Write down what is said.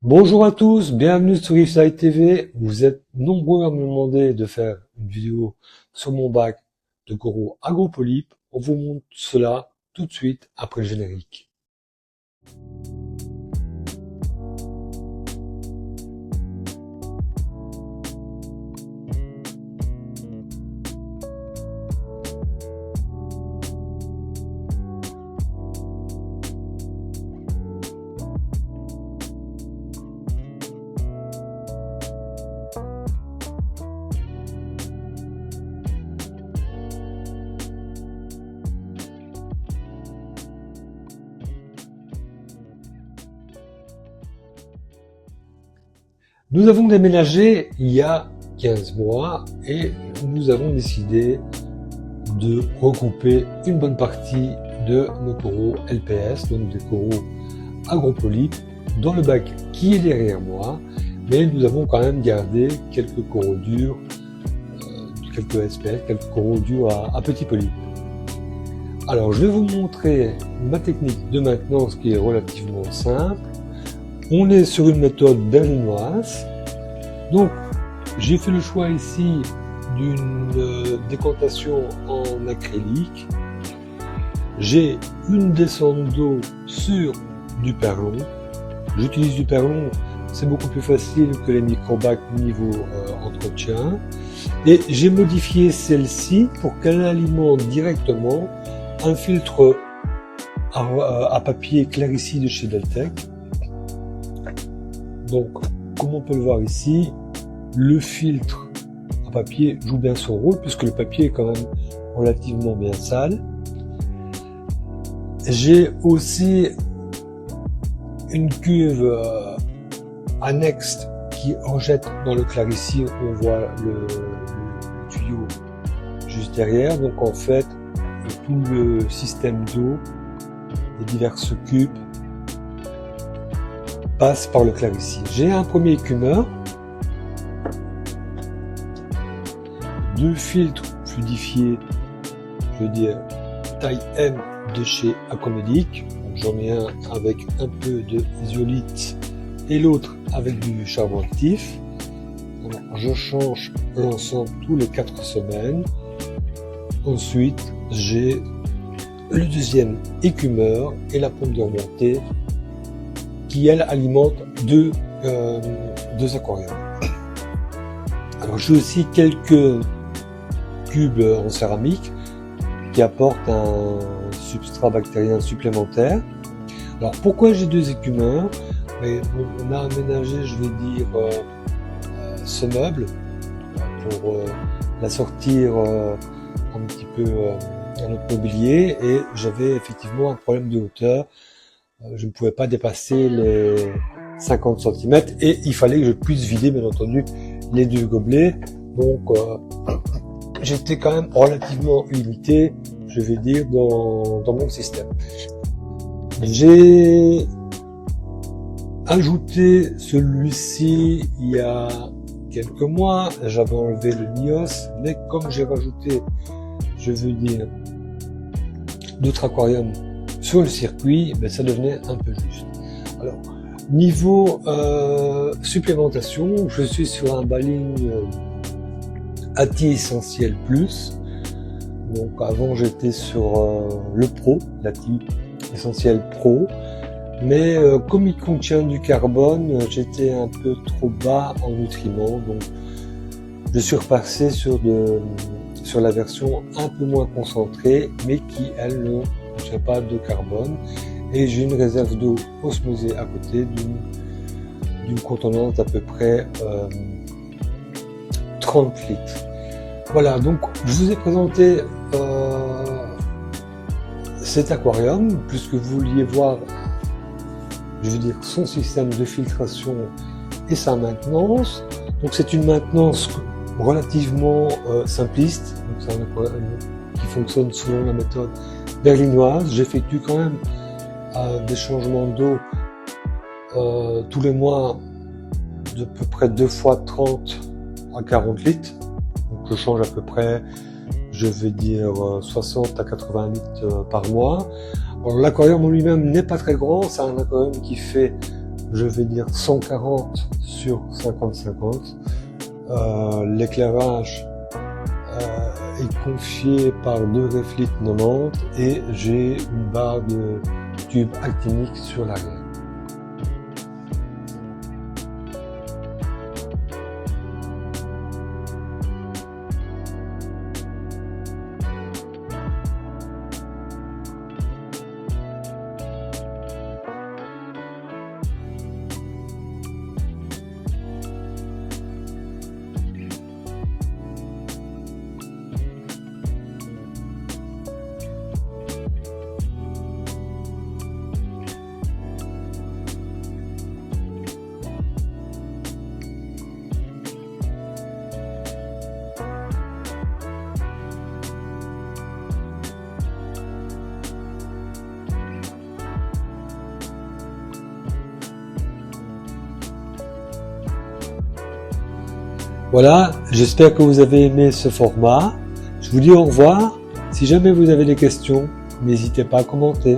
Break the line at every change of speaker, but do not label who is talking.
Bonjour à tous, bienvenue sur Ifside TV. Vous êtes nombreux à me demander de faire une vidéo sur mon bac de coraux agropolypes. On vous montre cela tout de suite après le générique. Nous avons déménagé il y a 15 mois et nous avons décidé de regrouper une bonne partie de nos coraux LPS, donc des coraux agropolypes, dans le bac qui est derrière moi, mais nous avons quand même gardé quelques coraux durs, quelques espèces, quelques coraux durs à petits polypes. Alors je vais vous montrer ma technique de maintenance qui est relativement simple. On est sur une méthode berlinoise. Donc, j'ai fait le choix ici d'une décantation en acrylique. J'ai une descente d'eau sur du perlon. J'utilise du perlon, c'est beaucoup plus facile que les microbacs niveau entretien. Et j'ai modifié celle-ci pour qu'elle alimente directement un filtre à papier Clarici de chez Deltec. Donc, comme on peut le voir ici, le filtre à papier joue bien son rôle puisque le papier est quand même relativement bien sale. J'ai aussi une cuve annexe qui rejette dans le Clarici. On voit le tuyau juste derrière. Donc en fait, tout le système d'eau, les diverses cubes, passe par le Clarici. J'ai un premier écumeur, deux filtres fluidifiés, je veux dire taille M de chez Acomedic. J'en ai un avec un peu de zeolite et l'autre avec du charbon actif. Alors, je change l'ensemble tous les 4 semaines. Ensuite, j'ai le deuxième écumeur et la pompe de remontée qui, elle, alimente deux aquariums. Alors, j'ai aussi quelques cubes en céramique qui apportent un substrat bactérien supplémentaire. Alors, pourquoi j'ai deux écumeurs? On a aménagé, je vais dire, ce meuble pour la sortir un petit peu dans notre mobilier, et j'avais effectivement un problème de hauteur. Je ne pouvais pas dépasser les 50 cm et il fallait que je puisse vider, bien entendu, les deux gobelets. Donc, j'étais quand même relativement limité, je vais dire, dans mon système. J'ai ajouté celui-ci il y a quelques mois. J'avais enlevé le NIOS, mais comme j'ai rajouté, je veux dire, d'autres aquariums sur le circuit, ça devenait un peu juste. Alors, niveau supplémentation, je suis sur un baling ATI Essentiel Plus. Donc avant j'étais sur le Pro, l'ATI Essentiel Pro, mais comme il contient du carbone, j'étais un peu trop bas en nutriments, donc je suis repassé sur la version un peu moins concentrée, mais qui elle ne contient pas de carbone, et j'ai une réserve d'eau osmosée à côté d'une contenance d'à peu près 30 litres. Voilà, donc je vous ai présenté cet aquarium, puisque vous vouliez voir, je veux dire, son système de filtration et sa maintenance. Donc c'est une maintenance relativement simpliste, donc c'est un aquarium qui fonctionne selon la méthode berlinoise. J'effectue quand même des changements d'eau tous les mois de peu près 2 fois 30 à 40 litres. Donc je change à peu près, je vais dire, 60 à 80 litres par mois. Alors l'aquarium en lui-même n'est pas très grand, c'est un aquarium qui fait je vais dire 140 sur 50-50. L'éclairage est confié par deux Reflit 90 et j'ai une barre de tube actinique sur l'arrière. Voilà, j'espère que vous avez aimé ce format. Je vous dis au revoir. Si jamais vous avez des questions, n'hésitez pas à commenter.